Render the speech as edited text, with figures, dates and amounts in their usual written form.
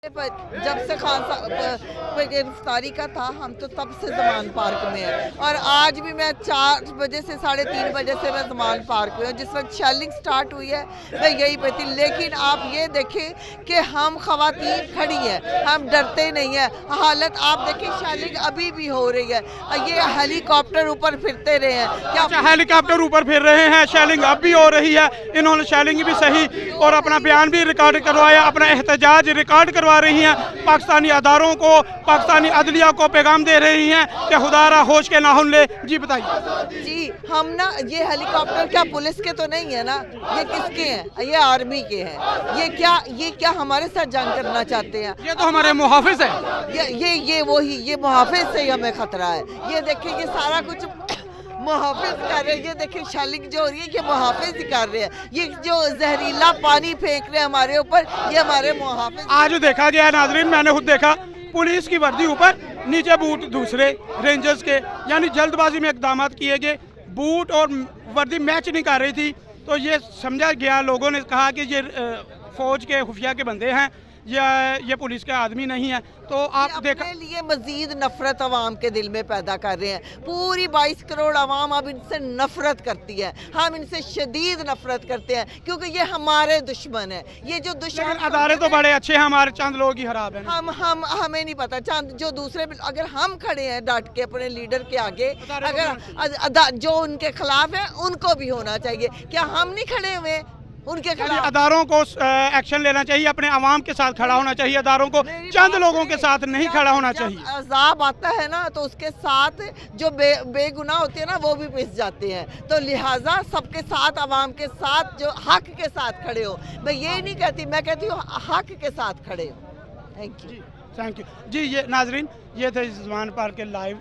जब से खान साहब गिरफ्तारी का था हम तो तब से जमान पार्क में है और आज भी मैं 4 बजे से 3:30 बजे से मैं जमान पार्क में हूँ। जिस वक्त शेलिंग स्टार्ट हुई है मैं यही पे थी, लेकिन आप ये देखें कि हम खवातीन खड़ी है, हम डरते नहीं है। हालत आप देखें, शेलिंग अभी भी हो रही है, ये हेलीकॉप्टर ऊपर फिरते रहे हैं। क्या अच्छा, हेलीकॉप्टर ऊपर फिर रहे हैं, शेलिंग अब भी हो रही है। इन्होंने शेलिंग भी सही और अपना बयान भी रिकॉर्ड करवाया, अपना एहतजाज रिकॉर्ड करवा रही हैं। पाकिस्तानी अदारों को, पाकिस्तानी अदलिया को पैगाम दे रही हैं कि खुदारा होश के नाहुन ले। जी बताइए। जी हम ना, ये हेलीकॉप्टर क्या पुलिस के तो नहीं है ना, ये किसके हैं? ये आर्मी के हैं। ये क्या हमारे साथ जंग करना चाहते हैं? ये तो हमारे मुहाफिज है। ये वही, ये मुहाफिज से हमें खतरा है। ये देखिए, ये सारा कुछ मुहाफिज कर रहे हैं। ये देखिए शेलिंग जो हो रही है, ये मुहाफिज ही कर रहे हैं। ये जो जहरीला पानी फेंक रहे हैं हमारे ऊपर, ये हमारे मुहाफिज। आज देखा गया नाजरीन, मैंने खुद देखा, पुलिस की वर्दी ऊपर, नीचे बूट दूसरे रेंजर्स के, यानी जल्दबाजी में इकदाम किए गए। बूट और वर्दी मैच नहीं कर रही थी, तो ये समझा गया, लोगों ने कहा कि ये फौज के खुफिया के बंदे हैं, ये पुलिस के आदमी नहीं है। तो आप देखा लिए मजीद नफरत अवाम के दिल में पैदा कर रहे हैं। पूरी 22 करोड़ अवाम अब इनसे नफरत करती है। हम इनसे शदीद नफरत करते हैं क्योंकि ये हमारे दुश्मन है। ये जो दुश्मन, अदारे तो बड़े अच्छे हैं, हमारे चंद लोग ही खराब हैं। हमें नहीं पता, चंद जो दूसरे, अगर हम खड़े हैं डट के अपने लीडर के आगे, अगर जो उनके खिलाफ है उनको भी होना चाहिए। क्या हम नहीं खड़े हुए उनके खिलाफ? अदारों को एक्शन लेना चाहिए, अपने अवाम के साथ खड़ा होना चाहिए, अदारों को चंद लोगों के साथ नहीं खड़ा होना चाहिए। अजाब आता है ना तो उसके साथ जो बेगुनाह होते हैं ना वो भी पिस जाते हैं। तो लिहाजा सबके साथ, अवाम के साथ, जो हक के साथ खड़े हो। मैं ये नहीं कहती, मैं कहती हूँ हक के साथ खड़े हो। थैंक यू जी। ये नाजरीन, ये थे जमान पार्क के लाइव